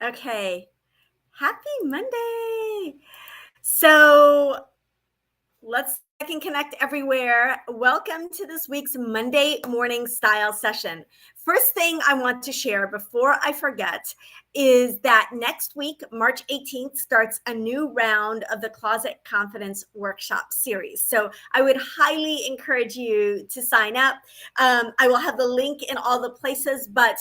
Okay. Happy Monday. So let's I can connect everywhere. Welcome to this week's Monday morning style session. First thing I want to share before I forget is that next week, March 18th, starts a new round of the Closet Confidence Workshop series. So I would highly encourage you to sign up. I will have the link in all the places, but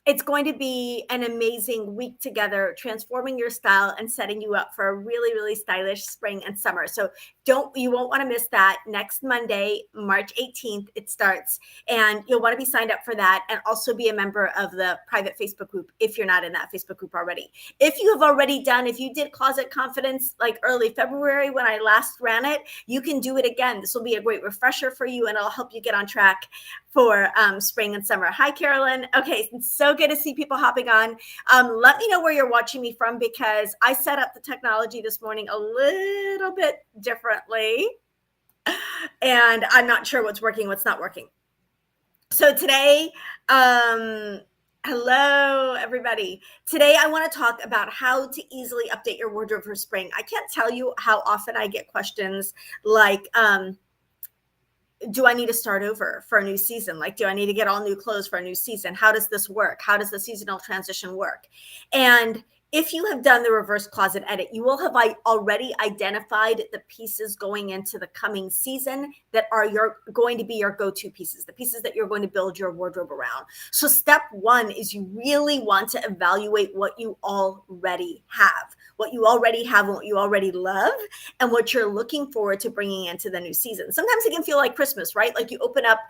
it's going to be an amazing week together, transforming your style and setting you up for a really, really stylish spring and summer. So you won't want to miss that. Next Monday, March 18th, it starts. And you'll want to be signed up for that and also be a member of the private Facebook group if you're not in that Facebook group already. If you have already if you did Closet Confidence like early February when I last ran it, you can do it again. This will be a great refresher for you and it'll help you get on track for spring and summer. Hi, Carolyn. Okay, it's so good to see people hopping on. Let me know where you're watching me from because I set up the technology this morning a little bit differently. And I'm not sure what's working, what's not working. So today, hello, everybody. Today, I want to talk about how to easily update your wardrobe for spring. I can't tell you how often I get questions like, do I need to start over for a new season? Like, do I need to get all new clothes for a new season? How does this work? How does the seasonal transition work? And if you have done the reverse closet edit, you will have already identified the pieces going into the coming season that are going to be your go-to pieces, the pieces that you're going to build your wardrobe around. So step one is you really want to evaluate what you already have, what you already love, and what you're looking forward to bringing into the new season. Sometimes it can feel like Christmas, right? Like you open up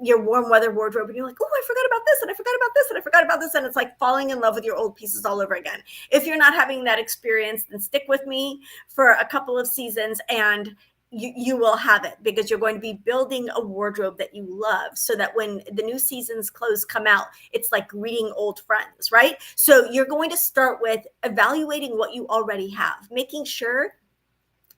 your warm weather wardrobe and you're like, oh, I forgot about this and I forgot about this and I forgot about this. And it's like falling in love with your old pieces all over again. If you're not having that experience, then stick with me for a couple of seasons and you will have it because you're going to be building a wardrobe that you love so that when the new season's clothes come out, it's like greeting old friends, right? So you're going to start with evaluating what you already have, making sure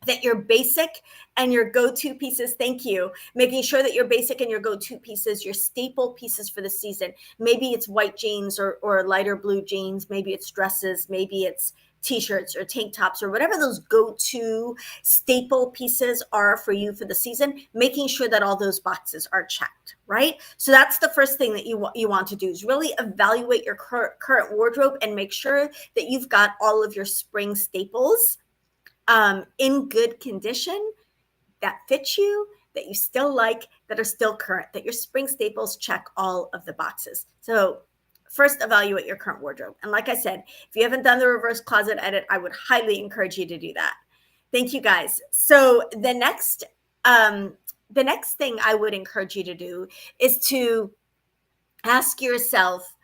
that your basic and your go-to pieces, thank you, making sure that your basic and your go-to pieces, your staple pieces for the season, maybe it's white jeans or lighter blue jeans, maybe it's dresses, maybe it's t-shirts or tank tops or whatever those go-to staple pieces are for you for the season, making sure that all those boxes are checked, right? So that's the first thing that you want to do is really evaluate your current wardrobe and make sure that you've got all of your spring staples in good condition, that fit you, that you still like, that are still current, that your spring staples check all of the boxes. So first, evaluate your current wardrobe. And like I said, if you haven't done the reverse closet edit, I would highly encourage you to do that. Thank you, guys. So the next thing I would encourage you to do is to ask yourself,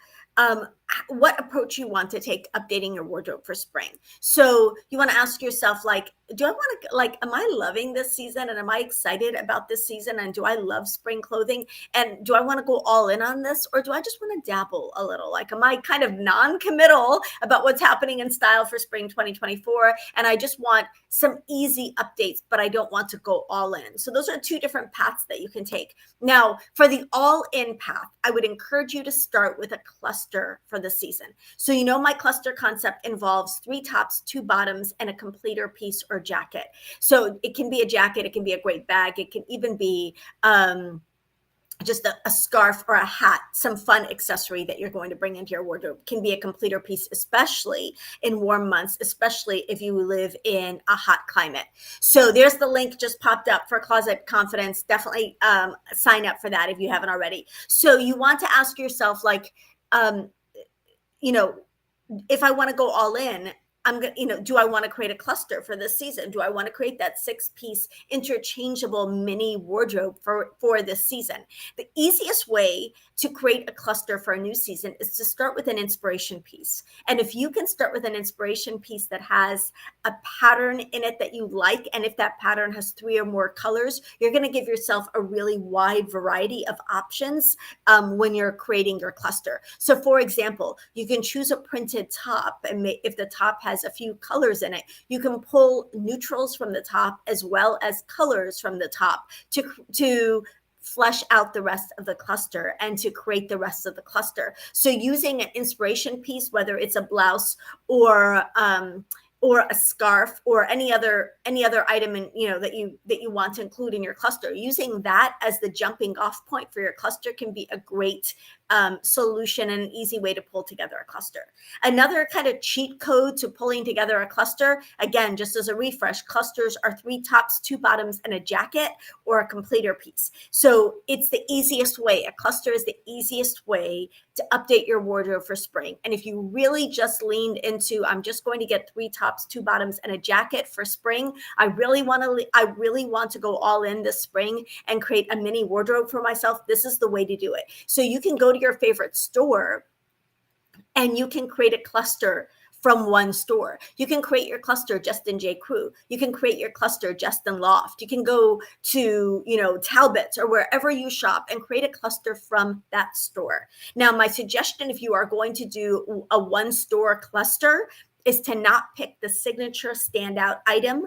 what approach you want to take updating your wardrobe for spring. So you want to ask yourself, like, do I want to, like, am I loving this season and am I excited about this season and do I love spring clothing and do I want to go all in on this or do I just want to dabble a little? Like, am I kind of non-committal about what's happening in style for spring 2024 and I just want some easy updates, but I don't want to go all in. So those are two different paths that you can take. Now, for the all-in path, I would encourage you to start with a cluster for the season. So my cluster concept involves 3 tops, 2 bottoms, and a completer piece or jacket. So it can be a jacket, it can be a great bag, it can even be just a scarf or a hat, some fun accessory that you're going to bring into your wardrobe. Can be a completer piece, especially in warm months, especially if you live in a hot climate. So there's the link just popped up for Closet Confidence. Definitely sign up for that if you haven't already. So you want to ask yourself, like, if I want to go all in, do I want to create a cluster for this season? Do I want to create that 6-piece interchangeable mini wardrobe for this season? The easiest way to create a cluster for a new season is to start with an inspiration piece. And if you can start with an inspiration piece that has a pattern in it that you like, and if that pattern has 3 or more colors, you're going to give yourself a really wide variety of options when you're creating your cluster. So for example, you can choose a printed top, and if the top has a few colors in it, you can pull neutrals from the top as well as colors from the top to flesh out the rest of the cluster and to create the rest of the cluster. So using an inspiration piece, whether it's a blouse or a scarf or any other item that you want to include in your cluster, using that as the jumping off point for your cluster can be a great solution and an easy way to pull together a cluster. Another kind of cheat code to pulling together a cluster, again, just as a refresh, clusters are 3 tops, 2 bottoms, and a jacket or a completer piece. So it's the easiest way. A cluster is the easiest way to update your wardrobe for spring. And if you really just leaned into, I'm just going to get 3 tops, 2 bottoms, and a jacket for spring, I really want to go all in this spring and create a mini wardrobe for myself, this is the way to do it. So you can go to your favorite store and you can create a cluster from one store. You can create your cluster just in J. Crew. You can create your cluster just in Loft. You can go to, Talbot's or wherever you shop and create a cluster from that store. Now, my suggestion, if you are going to do a one store cluster, is to not pick the signature standout item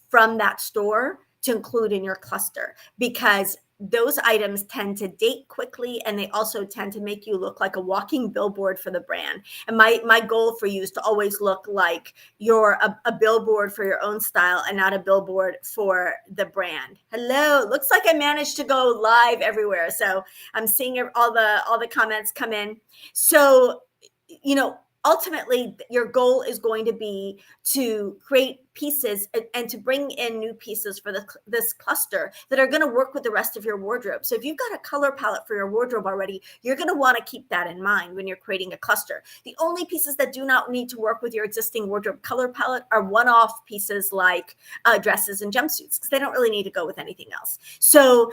from that store to include in your cluster, because those items tend to date quickly and they also tend to make you look like a walking billboard for the brand. And my goal for you is to always look like you're a billboard for your own style and not a billboard for the brand. Hello, looks like I managed to go live everywhere. So I'm seeing all the comments come in. So, ultimately, your goal is going to be to create pieces and to bring in new pieces for this cluster that are going to work with the rest of your wardrobe. So if you've got a color palette for your wardrobe already, you're going to want to keep that in mind when you're creating a cluster. The only pieces that do not need to work with your existing wardrobe color palette are one-off pieces like dresses and jumpsuits, because they don't really need to go with anything else. So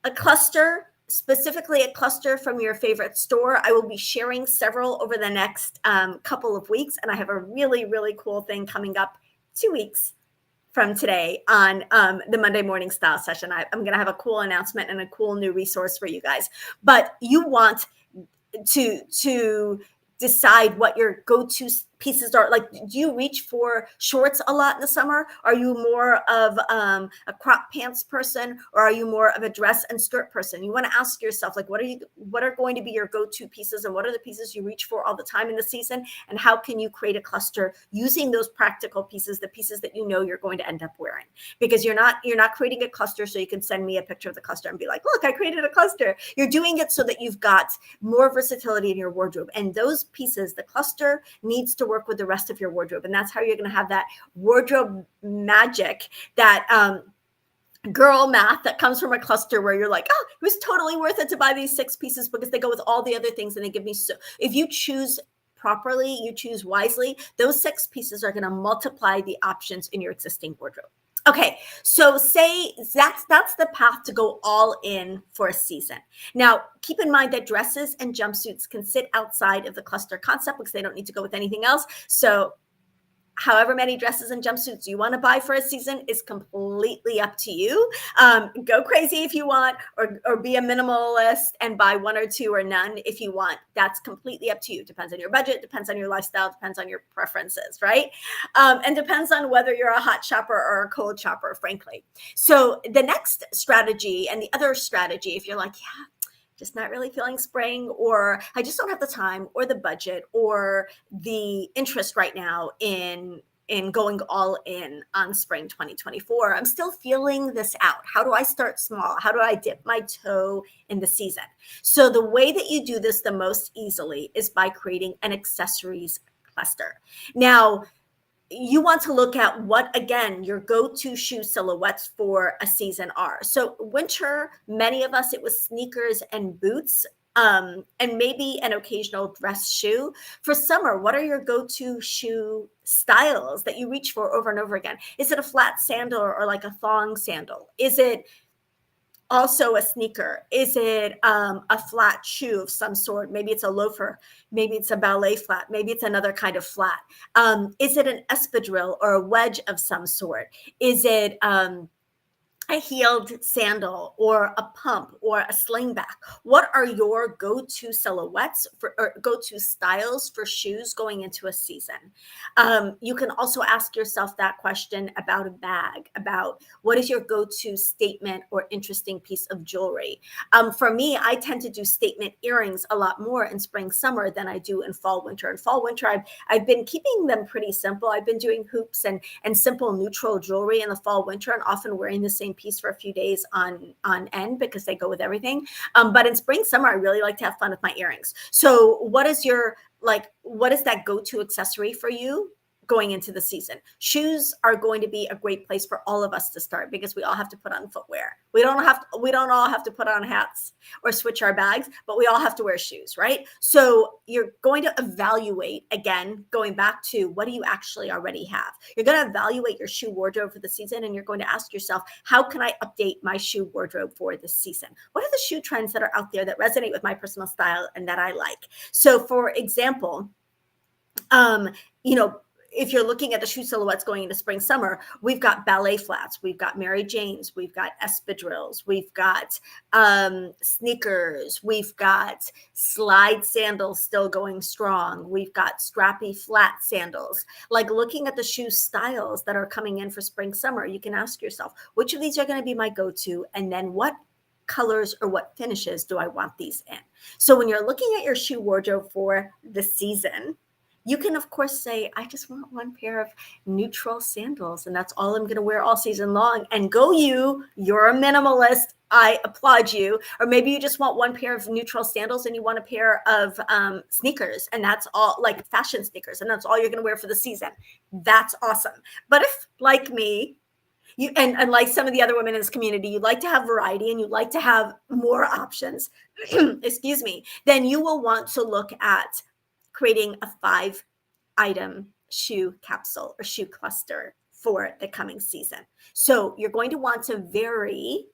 a cluster, specifically a cluster from your favorite store. I will be sharing several over the next couple of weeks, and I have a really, really cool thing coming up 2 weeks from today on the Monday Morning Style Session. I'm going to have a cool announcement and a cool new resource for you guys. But you want to decide what your go-to pieces are. Like, do you reach for shorts a lot in the summer? Are you more of a crop pants person, or are you more of a dress and skirt person? You want to ask yourself, like, what are going to be your go-to pieces, and what are the pieces you reach for all the time in the season, and how can you create a cluster using those practical pieces, the pieces that you know you're going to end up wearing? Because you're not creating a cluster so you can send me a picture of the cluster and be like, look, I created a cluster. You're doing it so that you've got more versatility in your wardrobe, and those pieces, the cluster needs to work with the rest of your wardrobe. And that's how you're going to have that wardrobe magic, that girl math that comes from a cluster where you're like, oh, it was totally worth it to buy these 6 pieces because they go with all the other things and they give me so. If you choose properly, you choose wisely, those 6 pieces are going to multiply the options in your existing wardrobe. Okay, so say that's the path to go all in for a season. Now, keep in mind that dresses and jumpsuits can sit outside of the cluster concept because they don't need to go with anything else. So however many dresses and jumpsuits you want to buy for a season is completely up to you. Go crazy if you want, or be a minimalist and buy 1 or 2 or none if you want. That's completely up to you. Depends on your budget, depends on your lifestyle, depends on your preferences, right? And depends on whether you're a hot shopper or a cold shopper, frankly. So the next strategy, and the other strategy, if you're like, yeah, just not really feeling spring, or I just don't have the time or the budget or the interest right now in going all in on spring 2024. I'm still feeling this out. How do I start small? How do I dip my toe in the season? So the way that you do this the most easily is by creating an accessories cluster. Now, you want to look at what, again, your go-to shoe silhouettes for a season are. So winter, many of us, it was sneakers and boots, and maybe an occasional dress shoe. For summer, what are your go-to shoe styles that you reach for over and over again? Is it a flat sandal or like a thong sandal? Is it also a sneaker? Is it a flat shoe of some sort? Maybe it's a loafer. Maybe it's a ballet flat. Maybe it's another kind of flat. Is it an espadrille or a wedge of some sort? Is it a heeled sandal or a pump or a slingback? What are your go-to silhouettes for, or go-to styles for shoes going into a season? You can also ask yourself that question about a bag, about what is your go-to statement or interesting piece of jewelry. For me, I tend to do statement earrings a lot more in spring, summer than I do in fall, winter. In fall, winter, I've been keeping them pretty simple. I've been doing hoops and simple neutral jewelry in the fall, winter, and often wearing the same piece for a few days on end because they go with everything. But in spring, summer, I really like to have fun with my earrings. So what is that go-to accessory for you going into the season? Shoes are going to be a great place for all of us to start because we all have to put on footwear. We don't all have to put on hats or switch our bags, but we all have to wear shoes, right? So you're going to evaluate, again, going back to what do you actually already have? You're going to evaluate your shoe wardrobe for the season, and you're going to ask yourself, how can I update my shoe wardrobe for this season? What are the shoe trends that are out there that resonate with my personal style and that I like? So for example, you know, if you're looking at the shoe silhouettes going into spring, summer, we've got ballet flats, we've got Mary Janes, we've got espadrilles, we've got sneakers, we've got slide sandals still going strong, we've got strappy flat sandals. Like looking at the shoe styles that are coming in for spring, summer, you can ask yourself, which of these are going to be my go-to? And then what colors or what finishes do I want these in? So when you're looking at your shoe wardrobe for the season, you can, of course, say, I just want one pair of neutral sandals, and that's all I'm going to wear all season long. And go you, you're a minimalist. I applaud you. Or maybe you just want one pair of neutral sandals and you want a pair of sneakers, and that's all, like fashion sneakers, and that's all you're going to wear for the season. That's awesome. But if, like me, you and like some of the other women in this community, you like to have variety and you like to have more options, excuse me, then you will want to look at creating a 5-item shoe capsule or shoe cluster for the coming season. So you're going to want to vary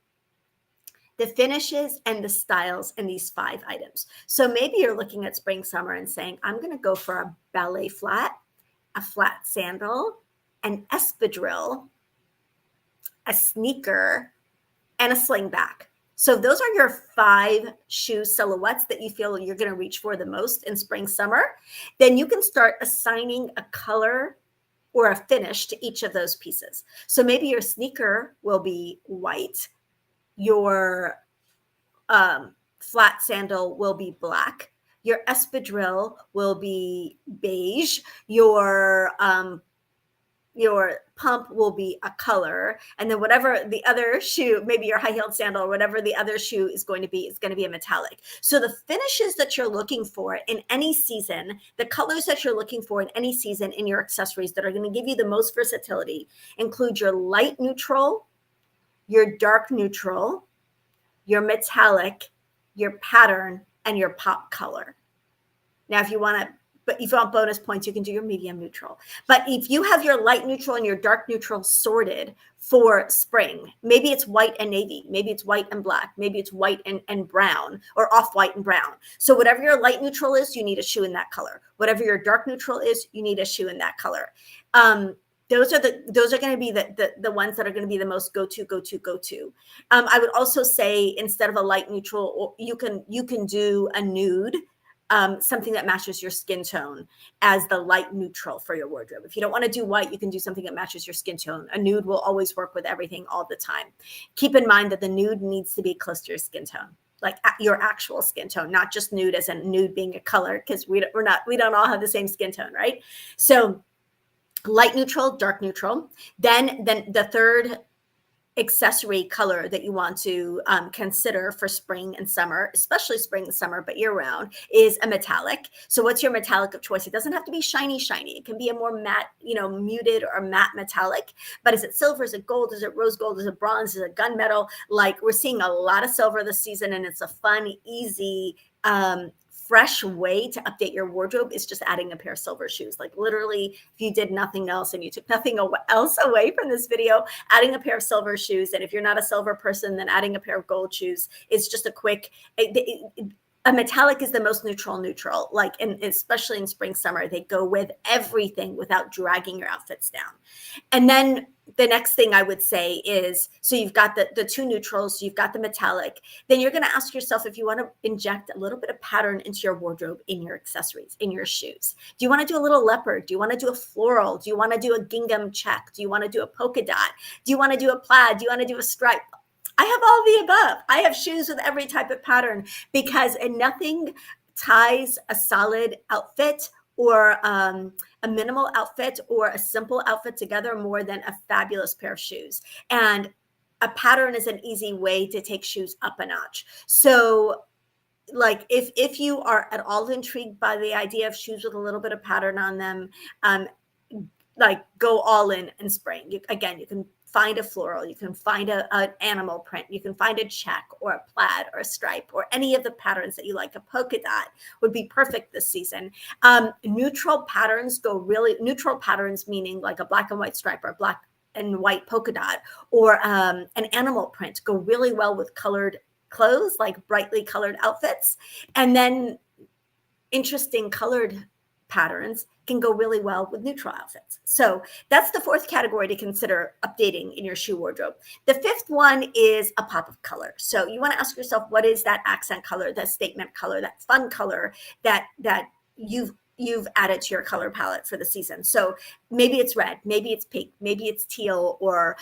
the finishes and the styles in these 5 items. So maybe you're looking at spring, summer and saying, I'm going to go for a ballet flat, a flat sandal, an espadrille, a sneaker, and a slingback. So those are your 5 shoe silhouettes that you feel you're going to reach for the most in spring, summer. Then you can start assigning a color or a finish to each of those pieces. So maybe your sneaker will be white, your flat sandal will be black, your espadrille will be beige, your pump will be a color, and then whatever the other shoe, maybe your high-heeled sandal or whatever the other shoe is going to be a metallic. So the finishes that you're looking for in any season, the colors that you're looking for in any season in your accessories that are going to give you the most versatility include your light neutral, your dark neutral, your metallic, your pattern, and your pop color. Now, if you want bonus points, you can do your medium neutral. But if you have your light neutral and your dark neutral sorted for spring, maybe it's white and navy, maybe it's white and black, maybe it's white and brown, or off-white and brown. So whatever your light neutral is, you need a shoe in that color. Whatever your dark neutral is, you need a shoe in that color. Those are going to be the ones that are going to be the most go-to. I would also say, instead of a light neutral, you can do a nude, something that matches your skin tone as the light neutral for your wardrobe. If you don't want to do white, you can do something that matches your skin tone. A nude will always work with everything all the time. Keep in mind that the nude needs to be close to your skin tone, like your actual skin tone, not just nude as in nude being a color, because we don't all have the same skin tone, right? So light neutral, dark neutral. Then the third accessory color that you want to consider for spring and summer, especially spring and summer, but year round, is a metallic. So what's your metallic of choice? It doesn't have to be shiny. It can be a more matte, muted or matte metallic. But is it silver? Is it gold? Is it rose gold? Is it bronze? Is it gunmetal? Like, we're seeing a lot of silver this season, and it's a fun, easy, fresh way to update your wardrobe is just adding a pair of silver shoes. Like, literally, if you did nothing else and you took nothing else away from this video, adding a pair of silver shoes. And if you're not a silver person, then adding a pair of gold shoes is just a quick, a metallic is the most neutral, like, and especially in spring, summer, they go with everything without dragging your outfits down. And then the next thing I would say is, so you've got the two neutrals, you've got the metallic, then you're going to ask yourself if you want to inject a little bit of pattern into your wardrobe, in your accessories, in your shoes. Do you want to do a little leopard? Do you want to do a floral? Do you want to do a gingham check? Do you want to do a polka dot? Do you want to do a plaid? Do you want to do a stripe? I have all the above. I have shoes with every type of pattern, because nothing ties a solid outfit or a minimal outfit or a simple outfit together more than a fabulous pair of shoes. And a pattern is an easy way to take shoes up a notch. So like if you are at all intrigued by the idea of shoes with a little bit of pattern on them, like go all in spring. You can find a floral, you can find an animal print, you can find a check or a plaid or a stripe or any of the patterns that you like. A polka dot would be perfect this season. Neutral patterns meaning like a black and white stripe or black and white polka dot or an animal print go really well with colored clothes, like brightly colored outfits. And then interesting colored patterns can go really well with neutral outfits. So that's the fourth category to consider updating in your shoe wardrobe. The fifth one is a pop of color. So you want to ask yourself, what is that accent color, that statement color, that fun color that you've added to your color palette for the season? So maybe it's red, maybe it's pink, maybe it's teal, or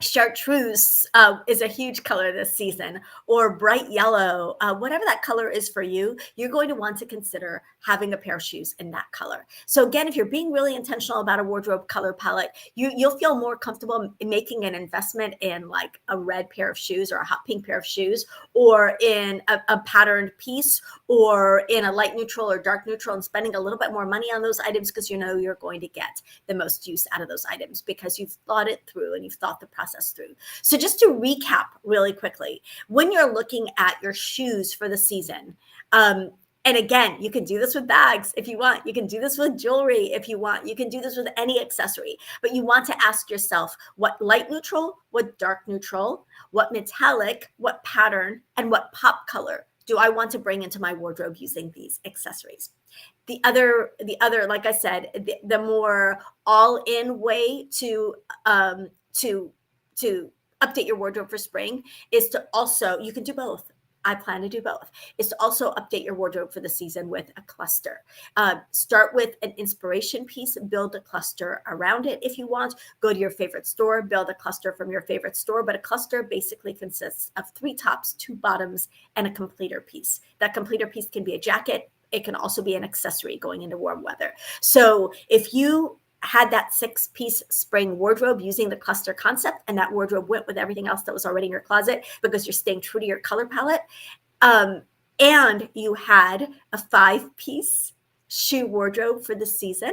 chartreuse is a huge color this season, or bright yellow. Whatever that color is for you, you're going to want to consider having a pair of shoes in that color. So again, if you're being really intentional about a wardrobe color palette, you'll feel more comfortable in making an investment in like a red pair of shoes or a hot pink pair of shoes, or in a patterned piece, or in a light neutral or dark neutral, and spending a little bit more money on those items because you know you're going to get the most use out of those items because you've thought it through and you've thought the process through. So just to recap really quickly, when you're looking at your shoes for the season, and again, you can do this with bags if you want. You can do this with jewelry if you want. You can do this with any accessory. But you want to ask yourself, what light neutral, what dark neutral, what metallic, what pattern, and what pop color do I want to bring into my wardrobe using these accessories? The other, like I said, the more all-in way to update your wardrobe for spring is to also, you can do both. I plan to do both, is to also update your wardrobe for the season with a cluster. Start with an inspiration piece, build a cluster around it if you want. Go to your favorite store, build a cluster from your favorite store, but a cluster basically consists of 3 tops, 2 bottoms, and a completer piece. That completer piece can be a jacket. It can also be an accessory going into warm weather. So if you had that 6-piece spring wardrobe using the cluster concept, and that wardrobe went with everything else that was already in your closet because you're staying true to your color palette, and you had a 5-piece shoe wardrobe for the season,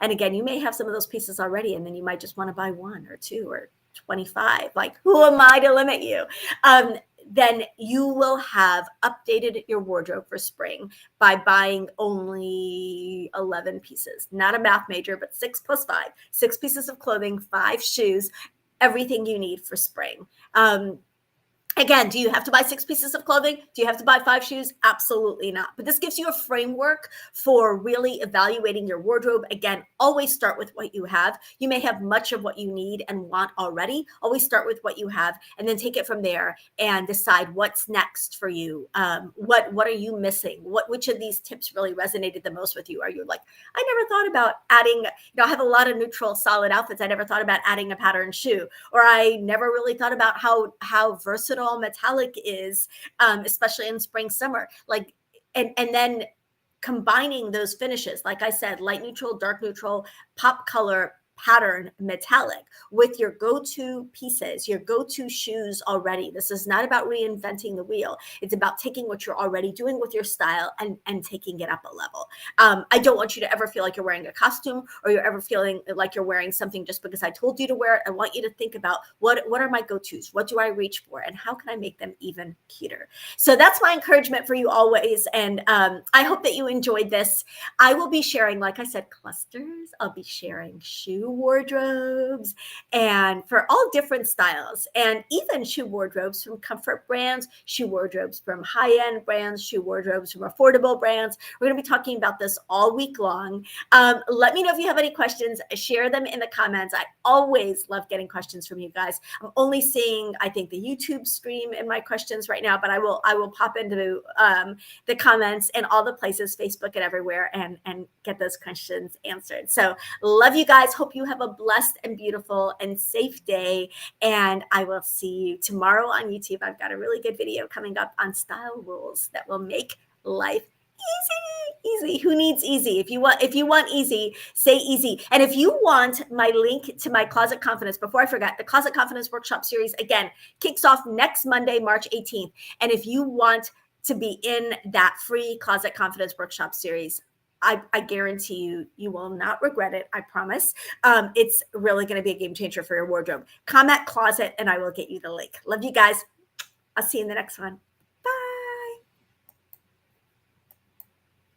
and again, you may have some of those pieces already, and then you might just want to buy 1 or 2 or 25. Like, who am I to limit you? Then you will have updated your wardrobe for spring by buying only 11 pieces. Not a math major, but 6 plus 5. 6 pieces of clothing, 5 shoes, everything you need for spring. Again, do you have to buy 6 pieces of clothing? Do you have to buy 5 shoes? Absolutely not. But this gives you a framework for really evaluating your wardrobe. Again, always start with what you have. You may have much of what you need and want already. Always start with what you have and then take it from there and decide what's next for you. What are you missing? Which of these tips really resonated the most with you? Are you like, I never thought about adding, I have a lot of neutral solid outfits. I never thought about adding a pattern shoe, or I never really thought about how versatile metallic is, especially in spring, summer, like, and then combining those finishes, like I said, light neutral, dark neutral, pop color, pattern, metallic, with your go-to pieces, your go-to shoes already. This is not about reinventing the wheel. It's about taking what you're already doing with your style and taking it up a level. I don't want you to ever feel like you're wearing a costume, or you're ever feeling like you're wearing something just because I told you to wear it. I want you to think about what are my go-tos? What do I reach for? And how can I make them even cuter? So that's my encouragement for you always. And I hope that you enjoyed this. I will be sharing, like I said, clusters. I'll be sharing shoes. shoe wardrobes and for all different styles, and even shoe wardrobes from comfort brands, shoe wardrobes from high-end brands, shoe wardrobes from affordable brands. We're going to be talking about this all week long. Let me know if you have any questions. Share them in the comments. I always love getting questions from you guys. I'm only seeing, I think, the YouTube stream in my questions right now, but I will pop into the comments and all the places, Facebook and everywhere, and get those questions answered. So love you guys. Hope you have a blessed and beautiful and safe day. And I will see you tomorrow on YouTube. I've got a really good video coming up on style rules that will make life easy. Who needs easy? If you want easy, say easy. And if you want my link to my Closet Confidence, before I forget, the Closet Confidence Workshop Series again kicks off next Monday, March 18th. And if you want to be in that free Closet Confidence Workshop Series, I guarantee you will not regret it. I promise. It's really going to be a game changer for your wardrobe. Comment closet and I will get you the link. Love you guys. I'll see you in the next one.